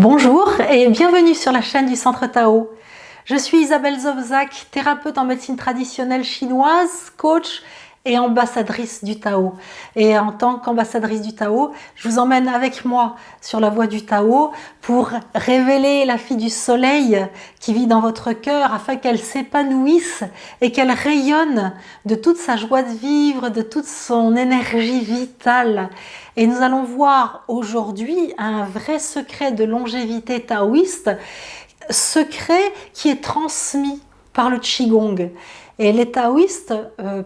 Bonjour et bienvenue sur la chaîne du Centre Tao. Je suis Isabelle Zobzak, thérapeute en médecine traditionnelle chinoise, coach et ambassadrice du Tao. Et en tant qu'ambassadrice du Tao, je vous emmène avec moi sur la voie du Tao pour révéler la fille du soleil qui vit dans votre cœur afin qu'elle s'épanouisse et qu'elle rayonne de toute sa joie de vivre, de toute son énergie vitale. Et nous allons voir aujourd'hui un vrai secret de longévité taoïste, secret qui est transmis par le Qigong. Et les taoïstes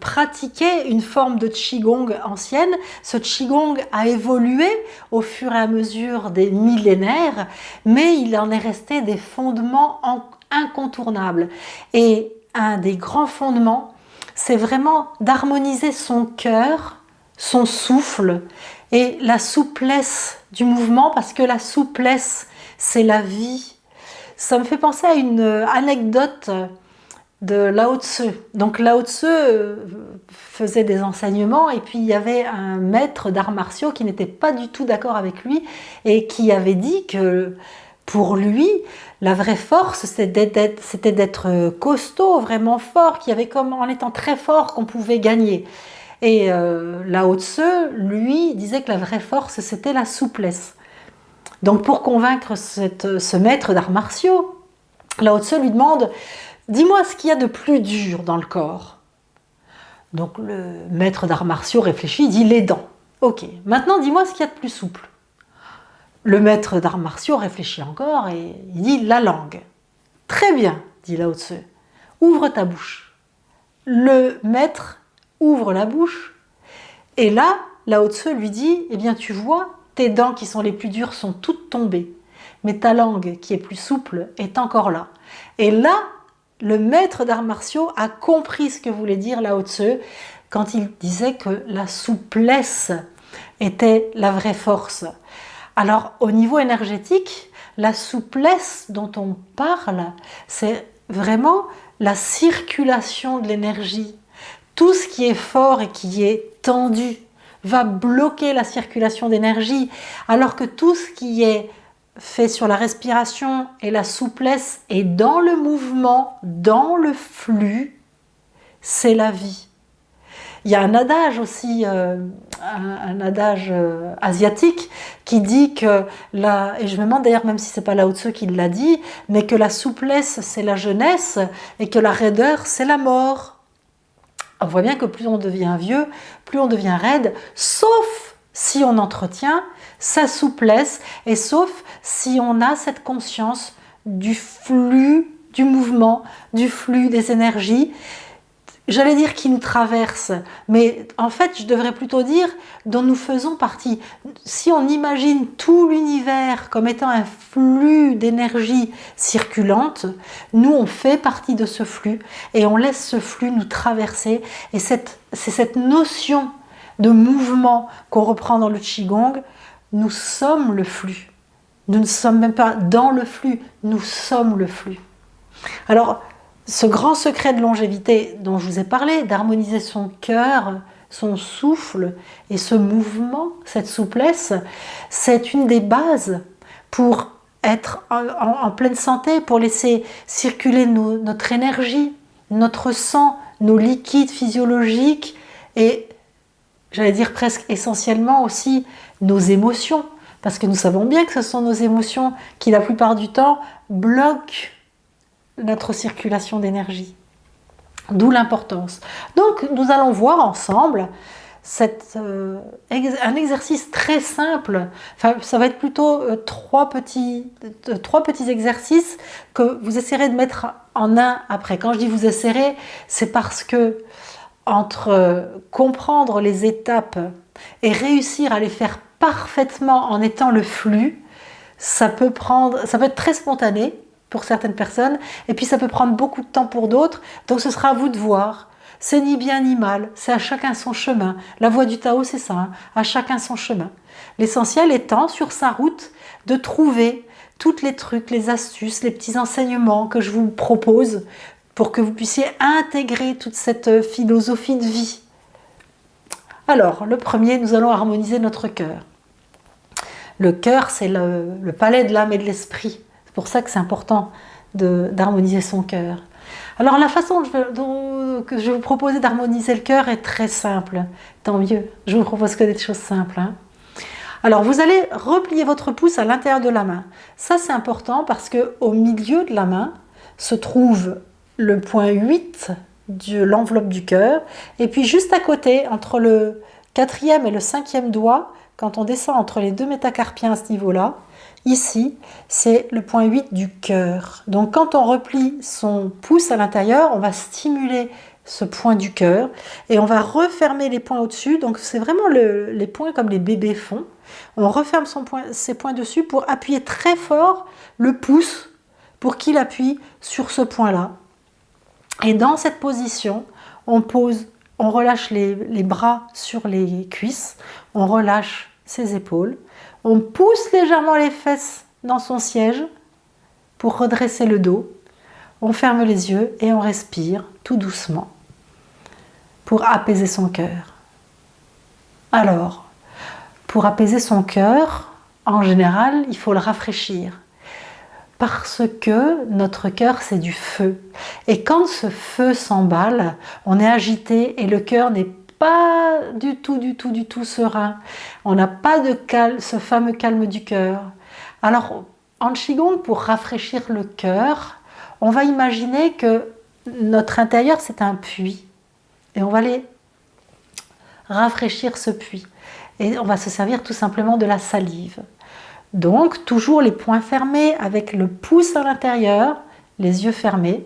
pratiquaient une forme de Qigong ancienne. Ce Qigong a évolué au fur et à mesure des millénaires, mais il en est resté des fondements incontournables. Et un des grands fondements, c'est vraiment d'harmoniser son cœur, son souffle et la souplesse du mouvement, parce que la souplesse, c'est la vie. Ça me fait penser à une anecdote de Lao Tzu. Donc Lao Tzu faisait des enseignements et puis il y avait un maître d'arts martiaux qui n'était pas du tout d'accord avec lui et qui avait dit que pour lui, la vraie force, c'était d'être costaud, vraiment fort, qu'il y avait comme en étant très fort qu'on pouvait gagner. Et Lao Tzu, lui, disait que la vraie force, c'était la souplesse. Donc pour convaincre ce maître d'arts martiaux, Lao Tzu lui demande « Dis-moi ce qu'il y a de plus dur dans le corps ». Donc le maître d'arts martiaux réfléchit, il dit « Les dents ». Ok, maintenant dis-moi ce qu'il y a de plus souple. Le maître d'arts martiaux réfléchit encore et il dit « La langue ». Très bien, dit Lao Tzu, ouvre ta bouche. Le maître ouvre la bouche et là, Lao Tzu lui dit « Eh bien tu vois, tes dents qui sont les plus dures sont toutes tombées, mais ta langue qui est plus souple est encore là. » Et là, le maître d'arts martiaux a compris ce que voulait dire Lao Tzu quand il disait que la souplesse était la vraie force. Alors, au niveau énergétique, la souplesse dont on parle, c'est vraiment la circulation de l'énergie. Tout ce qui est fort et qui est tendu va bloquer la circulation d'énergie, alors que tout ce qui est fait sur la respiration et la souplesse et dans le mouvement, dans le flux, c'est la vie. Il y a un adage aussi, un adage asiatique qui dit que, et je me demande d'ailleurs même si c'est pas Lao Tzu qui l'a dit, mais que la souplesse c'est la jeunesse et que la raideur c'est la mort. On voit bien que plus on devient vieux, plus on devient raide, sauf si on entretient sa souplesse et sauf si on a cette conscience du flux du mouvement, du flux des énergies, j'allais dire qui nous traverse, mais en fait je devrais plutôt dire dont nous faisons partie. Si on imagine tout l'univers comme étant un flux d'énergie circulante, nous on fait partie de ce flux et on laisse ce flux nous traverser, et c'est cette notion de mouvement qu'on reprend dans le Qigong. Nous sommes le flux, nous ne sommes même pas dans le flux, nous sommes le flux. Alors ce grand secret de longévité dont je vous ai parlé, d'harmoniser son cœur, son souffle et ce mouvement, cette souplesse, c'est une des bases pour être en pleine santé, pour laisser circuler notre énergie, notre sang, nos liquides physiologiques et, j'allais dire presque essentiellement aussi, nos émotions. Parce que nous savons bien que ce sont nos émotions qui, la plupart du temps, bloquent notre circulation d'énergie. D'où l'importance. Donc, nous allons voir ensemble un exercice très simple. Enfin, ça va être plutôt trois petits exercices que vous essaierez de mettre en un après. Quand je dis vous essaierez, c'est parce que entre comprendre les étapes et réussir à les faire parfaitement en étant le flux, ça peut être très spontané pour certaines personnes, et puis ça peut prendre beaucoup de temps pour d'autres, donc ce sera à vous de voir. C'est ni bien ni mal, c'est à chacun son chemin. La voie du Tao, c'est ça, hein, à chacun son chemin. L'essentiel étant, sur sa route, de trouver tous les trucs, les astuces, les petits enseignements que je vous propose pour que vous puissiez intégrer toute cette philosophie de vie. Alors, le premier, nous allons harmoniser notre cœur. Le cœur, c'est le palais de l'âme et de l'esprit. C'est pour ça que c'est important d'harmoniser son cœur. Alors la façon que je vais vous proposer d'harmoniser le cœur est très simple. Tant mieux, je vous propose que des choses simples. Hein. Alors vous allez replier votre pouce à l'intérieur de la main. Ça c'est important parce qu'au milieu de la main se trouve le point 8 de l'enveloppe du cœur. Et puis juste à côté, entre le 4e et le 5e doigt, quand on descend entre les deux métacarpiens à ce niveau-là, ici, c'est le point 8 du cœur. Donc quand on replie son pouce à l'intérieur, on va stimuler ce point du cœur et on va refermer les points au-dessus. Donc c'est vraiment les points comme les bébés font. On referme ses points dessus pour appuyer très fort le pouce pour qu'il appuie sur ce point-là. Et dans cette position, on relâche les bras sur les cuisses, on relâche ses épaules, on pousse légèrement les fesses dans son siège pour redresser le dos, on ferme les yeux et on respire tout doucement pour apaiser son cœur. Alors, pour apaiser son cœur, en général, il faut le rafraîchir. Parce que notre cœur, c'est du feu. Et quand ce feu s'emballe, on est agité et le cœur n'est pas du tout serein. On n'a pas de calme, ce fameux calme du cœur. Alors, en Qigong, pour rafraîchir le cœur, on va imaginer que notre intérieur, c'est un puits. Et on va aller rafraîchir ce puits. Et on va se servir tout simplement de la salive. Donc, toujours les poings fermés avec le pouce à l'intérieur, les yeux fermés.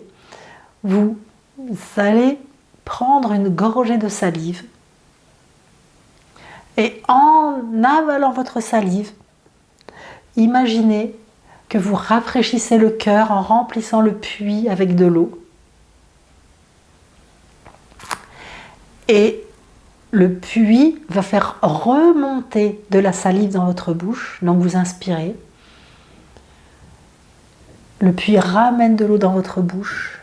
Vous allez prendre une gorgée de salive. Et en avalant votre salive, imaginez que vous rafraîchissez le cœur en remplissant le puits avec de l'eau. Et le puits va faire remonter de la salive dans votre bouche. Donc vous inspirez. Le puits ramène de l'eau dans votre bouche.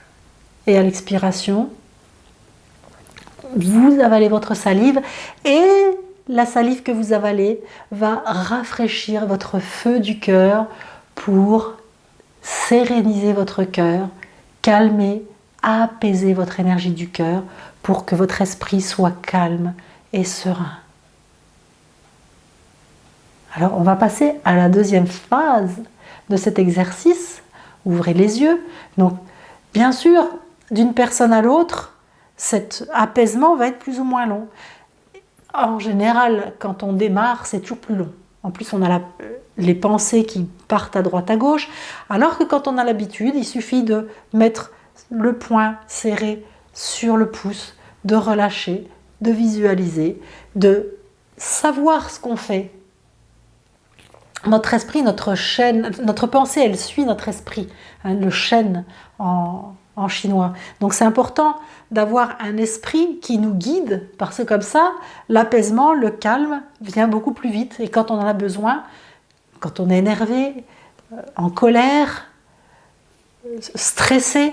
Et à l'expiration, vous avalez votre salive. Et la salive que vous avalez va rafraîchir votre feu du cœur pour séréniser votre cœur, calmer, apaiser votre énergie du cœur pour que votre esprit soit calme et serein. Alors on va passer à la deuxième phase de cet exercice. Ouvrez les yeux. Donc bien sûr, d'une personne à l'autre, cet apaisement va être plus ou moins long. En général, quand on démarre, c'est toujours plus long. En plus, on a les pensées qui partent à droite à gauche, alors que quand on a l'habitude, il suffit de mettre le poing serré sur le pouce, de relâcher, de visualiser, de savoir ce qu'on fait. Notre esprit, notre chaîne, notre pensée, elle suit notre esprit, hein, le chêne en chinois. Donc c'est important d'avoir un esprit qui nous guide, parce que comme ça, l'apaisement, le calme vient beaucoup plus vite. Et quand on en a besoin, quand on est énervé, en colère, stressé,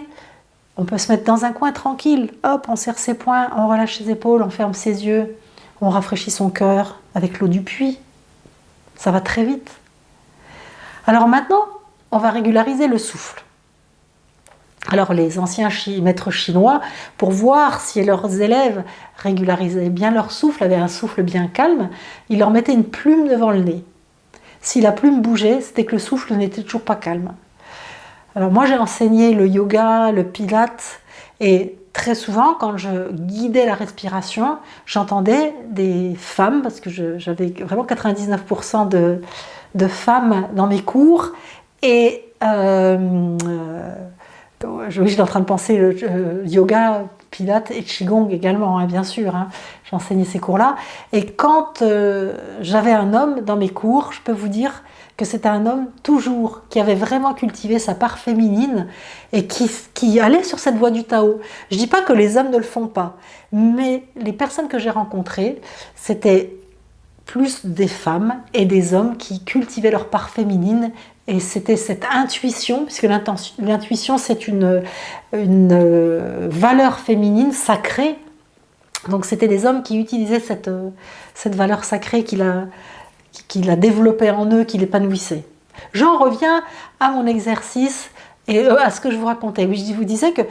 on peut se mettre dans un coin tranquille. Hop, on serre ses poings, on relâche ses épaules, on ferme ses yeux, on rafraîchit son cœur avec l'eau du puits. Ça va très vite. Alors maintenant, on va régulariser le souffle. Alors les anciens maîtres chinois, pour voir si leurs élèves régularisaient bien leur souffle, avaient un souffle bien calme, ils leur mettaient une plume devant le nez. Si la plume bougeait, c'était que le souffle n'était toujours pas calme. Alors moi j'ai enseigné le yoga, le pilate, et très souvent quand je guidais la respiration, j'entendais des femmes, parce que j'avais vraiment 99% de femmes dans mes cours, et je suis en train de penser yoga, pilate et qigong également, hein, bien sûr, hein, j'enseignais ces cours-là, et quand j'avais un homme dans mes cours, je peux vous dire que c'était un homme toujours qui avait vraiment cultivé sa part féminine et qui allait sur cette voie du Tao. Je ne dis pas que les hommes ne le font pas, mais les personnes que j'ai rencontrées, c'était plus des femmes et des hommes qui cultivaient leur part féminine, et c'était cette intuition, puisque l'intuition c'est une valeur féminine sacrée. Donc c'était des hommes qui utilisaient cette valeur sacrée qu'il a développé en eux, qui l'épanouissait. J'en reviens à mon exercice et à ce que je vous racontais. Oui, je vous disais que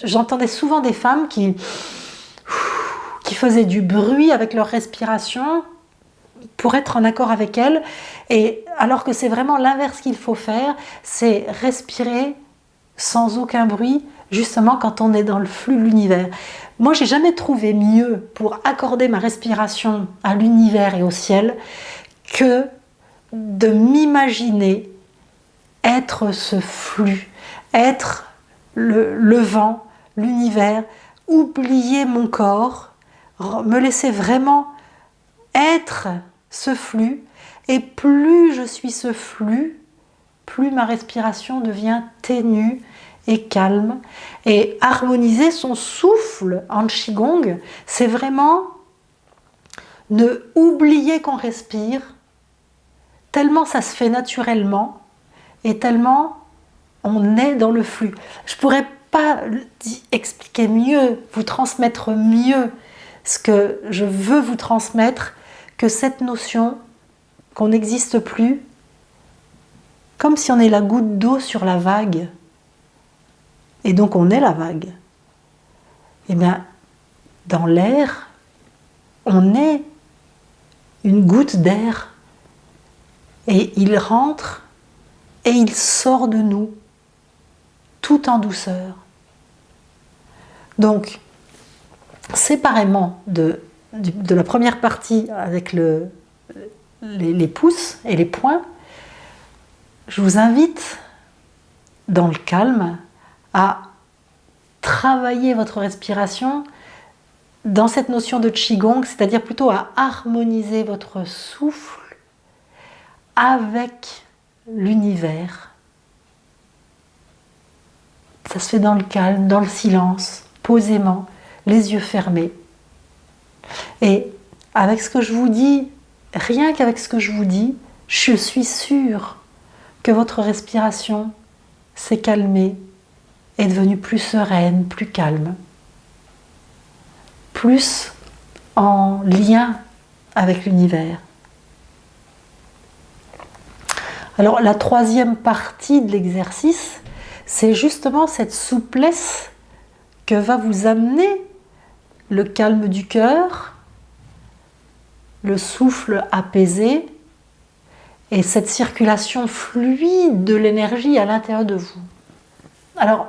j'entendais souvent des femmes qui faisaient du bruit avec leur respiration pour être en accord avec elles, et alors que c'est vraiment l'inverse qu'il faut faire, c'est respirer sans aucun bruit, justement quand on est dans le flux de l'univers. Moi, j'ai jamais trouvé mieux pour accorder ma respiration à l'univers et au ciel que de m'imaginer être ce flux, être le vent, l'univers, oublier mon corps, me laisser vraiment être ce flux, et plus je suis ce flux, plus ma respiration devient ténue et calme. Et harmoniser son souffle en Qigong, c'est vraiment ne oublier qu'on respire, tellement ça se fait naturellement et tellement on est dans le flux. Je ne pourrais pas expliquer mieux, vous transmettre mieux ce que je veux vous transmettre que cette notion qu'on n'existe plus, comme si on est la goutte d'eau sur la vague, et donc on est la vague. Eh bien, dans l'air, on est une goutte d'air, et il rentre et il sort de nous, tout en douceur. Donc, séparément de la première partie avec les pouces et les poings, je vous invite, dans le calme, à travailler votre respiration dans cette notion de Qigong, c'est-à-dire plutôt à harmoniser votre souffle avec l'univers. Ça se fait dans le calme, dans le silence, posément, les yeux fermés. Et avec ce que je vous dis, rien qu'avec ce que je vous dis, je suis sûre que votre respiration s'est calmée, est devenue plus sereine, plus calme, plus en lien avec l'univers. Alors la troisième partie de l'exercice, c'est justement cette souplesse que va vous amener le calme du cœur, le souffle apaisé et cette circulation fluide de l'énergie à l'intérieur de vous. Alors,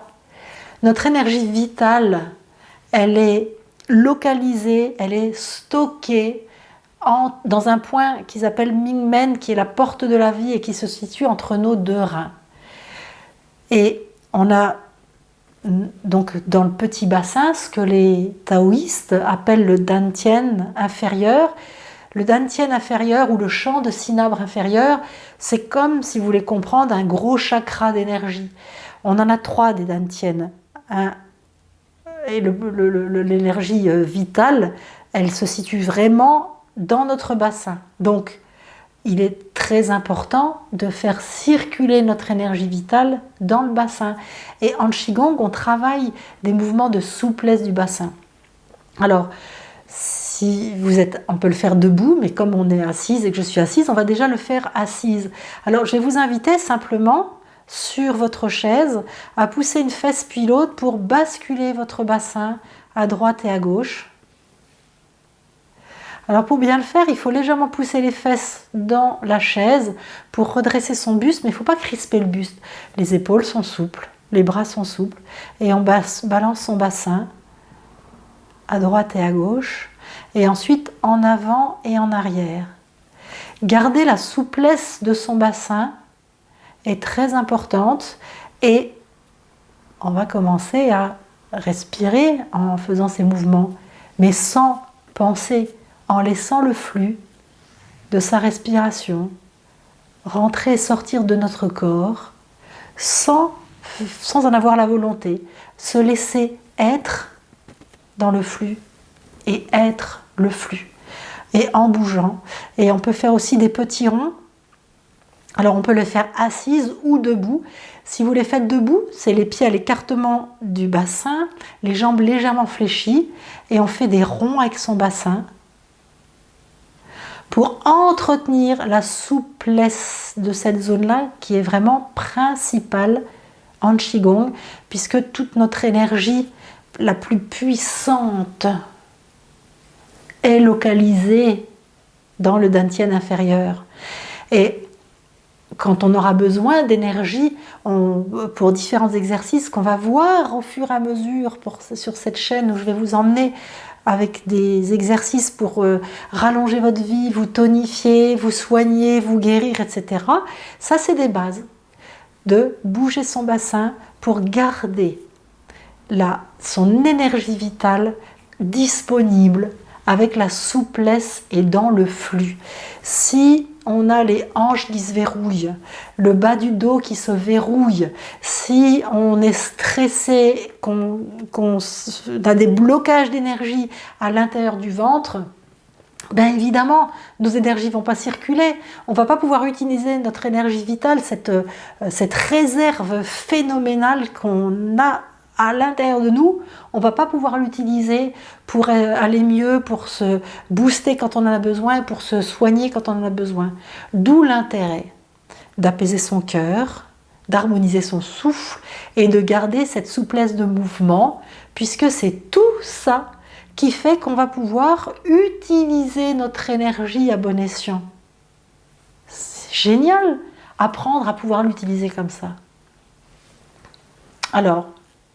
notre énergie vitale, elle est localisée, elle est stockée dans un point qu'ils appellent Mingmen, qui est la porte de la vie et qui se situe entre nos deux reins. Et on a donc dans le petit bassin ce que les taoïstes appellent le Dantian inférieur. Le Dantian inférieur ou le champ de cinabre inférieur, c'est comme, si vous voulez comprendre, un gros chakra d'énergie. On en a 3 des Dantian. Et l'énergie vitale, elle se situe vraiment dans notre bassin. Donc, il est très important de faire circuler notre énergie vitale dans le bassin. Et en Qigong, on travaille des mouvements de souplesse du bassin. Alors, si vous êtes, on peut le faire debout, mais comme on est assise et que je suis assise, on va déjà le faire assise. Alors, je vais vous inviter simplement sur votre chaise à pousser une fesse puis l'autre pour basculer votre bassin à droite et à gauche. Alors pour bien le faire, il faut légèrement pousser les fesses dans la chaise pour redresser son buste, mais il ne faut pas crisper le buste. Les épaules sont souples, les bras sont souples, et on balance son bassin à droite et à gauche, et ensuite en avant et en arrière. Garder la souplesse de son bassin est très importante, et on va commencer à respirer en faisant ces mouvements, mais sans penser, en laissant le flux de sa respiration rentrer et sortir de notre corps sans en avoir la volonté, se laisser être dans le flux et être le flux, et en bougeant. Et on peut faire aussi des petits ronds. Alors on peut le faire assise ou debout. Si vous les faites debout, c'est les pieds à l'écartement du bassin, les jambes légèrement fléchies, et on fait des ronds avec son bassin. pour entretenir la souplesse de cette zone-là qui est vraiment principale en Qigong, puisque toute notre énergie la plus puissante est localisée dans le dantian inférieur. Et quand on aura besoin d'énergie pour différents exercices qu'on va voir au fur et à mesure sur cette chaîne où je vais vous emmener avec des exercices pour rallonger votre vie, vous tonifier, vous soigner, vous guérir, etc. Ça, c'est des bases de bouger son bassin pour garder son énergie vitale disponible avec la souplesse et dans le flux. Si on a les hanches qui se verrouillent, le bas du dos qui se verrouille, si on est stressé, qu'on a des blocages d'énergie à l'intérieur du ventre, bien évidemment, nos énergies ne vont pas circuler. On ne va pas pouvoir utiliser notre énergie vitale, cette réserve phénoménale qu'on a à l'intérieur de nous, on ne va pas pouvoir l'utiliser pour aller mieux, pour se booster quand on en a besoin, pour se soigner quand on en a besoin. D'où l'intérêt d'apaiser son cœur, d'harmoniser son souffle et de garder cette souplesse de mouvement, puisque c'est tout ça qui fait qu'on va pouvoir utiliser notre énergie à bon escient. C'est génial, apprendre à pouvoir l'utiliser comme ça. Alors,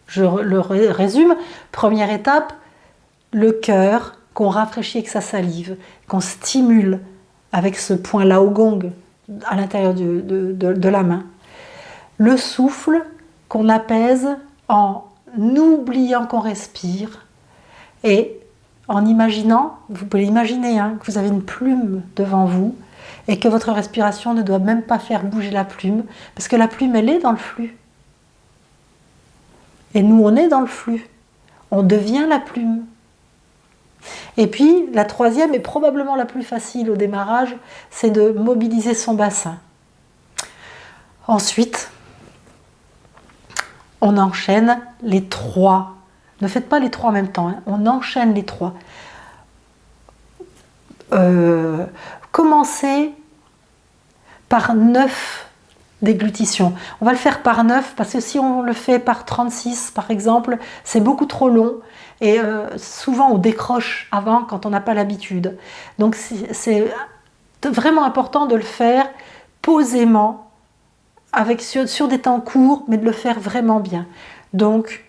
je le résume. Première étape, le cœur qu'on rafraîchit avec sa salive, qu'on stimule avec ce point Lao Gong à l'intérieur de la main. Le souffle qu'on apaise en oubliant qu'on respire et en imaginant, vous pouvez imaginer que vous avez une plume devant vous et que votre respiration ne doit même pas faire bouger la plume parce que la plume, elle est dans le flux. Et nous, on est dans le flux. On devient la plume. Et puis, la troisième est probablement la plus facile au démarrage, c'est de mobiliser son bassin. Ensuite, on enchaîne les trois. Ne faites pas les trois en même temps, on enchaîne les trois. Commencez par 9 déglutition. On va le faire par 9 parce que si on le fait par 36 par exemple, c'est beaucoup trop long et souvent on décroche avant quand on n'a pas l'habitude. Donc c'est vraiment important de le faire posément sur des temps courts, mais de le faire vraiment bien. Donc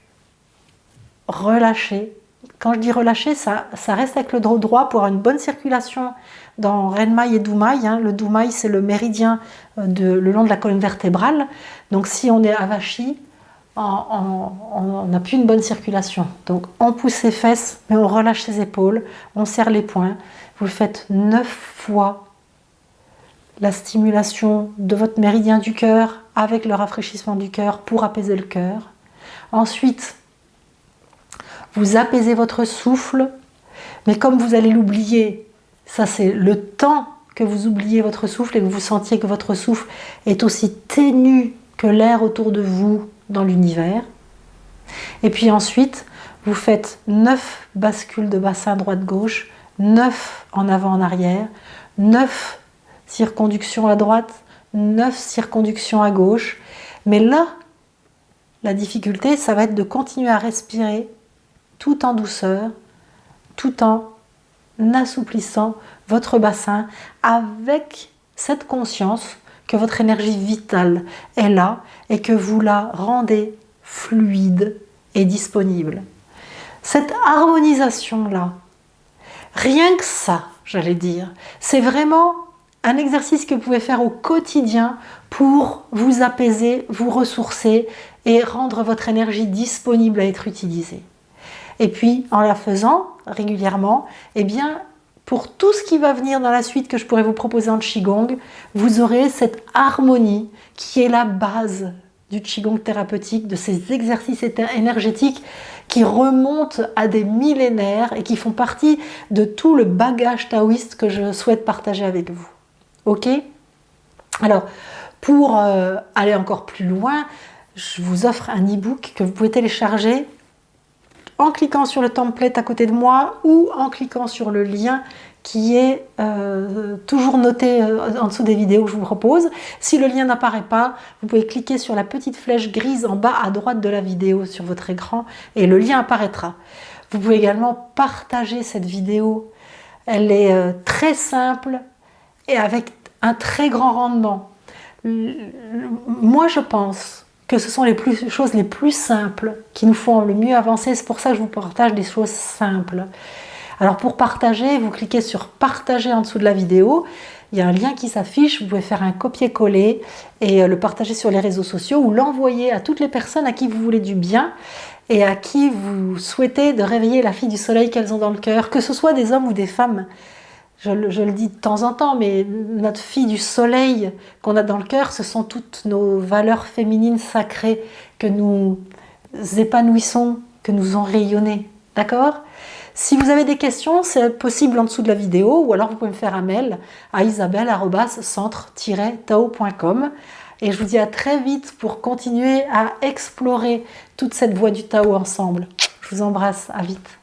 relâchez. Quand je dis relâcher, ça reste avec le dos droit pour avoir une bonne circulation dans Renmai et Dumai. Le Dumai, c'est le méridien le long de la colonne vertébrale. Donc si on est avachi, on n'a plus une bonne circulation. Donc on pousse ses fesses, mais on relâche ses épaules, on serre les poings. Vous le faites 9 fois. La stimulation de votre méridien du cœur avec le rafraîchissement du cœur pour apaiser le cœur. Ensuite, vous apaisez votre souffle, mais comme vous allez l'oublier, ça c'est le temps que vous oubliez votre souffle et que vous sentiez que votre souffle est aussi ténu que l'air autour de vous dans l'univers. Et puis ensuite, vous faites 9 bascules de bassin droite-gauche, 9 en avant en arrière, 9 circonductions à droite, 9 circonductions à gauche. Mais là, la difficulté, ça va être de continuer à respirer tout en douceur, tout en assouplissant votre bassin avec cette conscience que votre énergie vitale est là et que vous la rendez fluide et disponible. Cette harmonisation-là, rien que ça, j'allais dire, c'est vraiment un exercice que vous pouvez faire au quotidien pour vous apaiser, vous ressourcer et rendre votre énergie disponible à être utilisée. Et puis, en la faisant régulièrement, eh bien, pour tout ce qui va venir dans la suite que je pourrais vous proposer en Qigong, vous aurez cette harmonie qui est la base du Qigong thérapeutique, de ces exercices énergétiques qui remontent à des millénaires et qui font partie de tout le bagage taoïste que je souhaite partager avec vous. Ok ? Alors, pour aller encore plus loin, je vous offre un e-book que vous pouvez télécharger en cliquant sur le template à côté de moi ou en cliquant sur le lien qui est toujours noté en dessous des vidéos que je vous propose. Si le lien n'apparaît pas, vous pouvez cliquer sur la petite flèche grise en bas à droite de la vidéo sur votre écran et le lien apparaîtra. Vous pouvez également partager cette vidéo. Elle est très simple et avec un très grand rendement. Moi, je pense que ce sont les choses les plus simples qui nous font le mieux avancer. C'est pour ça que je vous partage des choses simples. Alors pour partager, vous cliquez sur partager en dessous de la vidéo. Il y a un lien qui s'affiche, vous pouvez faire un copier-coller et le partager sur les réseaux sociaux ou l'envoyer à toutes les personnes à qui vous voulez du bien et à qui vous souhaitez de réveiller la fille du soleil qu'elles ont dans le cœur, que ce soit des hommes ou des femmes. Je le dis de temps en temps, mais notre fille du soleil qu'on a dans le cœur, ce sont toutes nos valeurs féminines sacrées que nous épanouissons, que nous faisons rayonner. D'accord ? Si vous avez des questions, c'est possible en dessous de la vidéo, ou alors vous pouvez me faire un mail à isabelle@centre-tao.com. Et je vous dis à très vite pour continuer à explorer toute cette voie du Tao ensemble. Je vous embrasse, à vite.